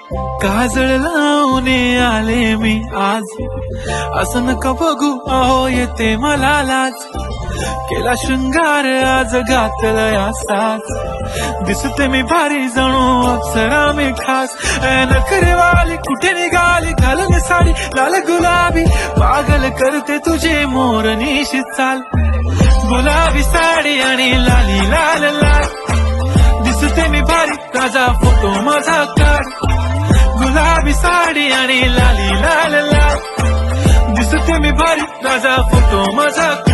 काजळ लावून आले मी आज, असं नका बघू अहो येते मला लाज. केला शृंगार आज घातलाय असाच, दिसते मी भारी जणू अप्सरा मी खास. नखरेवाली कुठे निघाली घालून साडी लाल गुलाबी, पागल करते तुझे मोरनीशी चाल. गुलाबी साडी आणि लाली लाल लाल, दिसते मी भारी ताजा फोटो माझा काढ. गुलाबी साडी आणि लाली लाल लाल, दिसते मी भारी ताजा फोटो माझा काढ.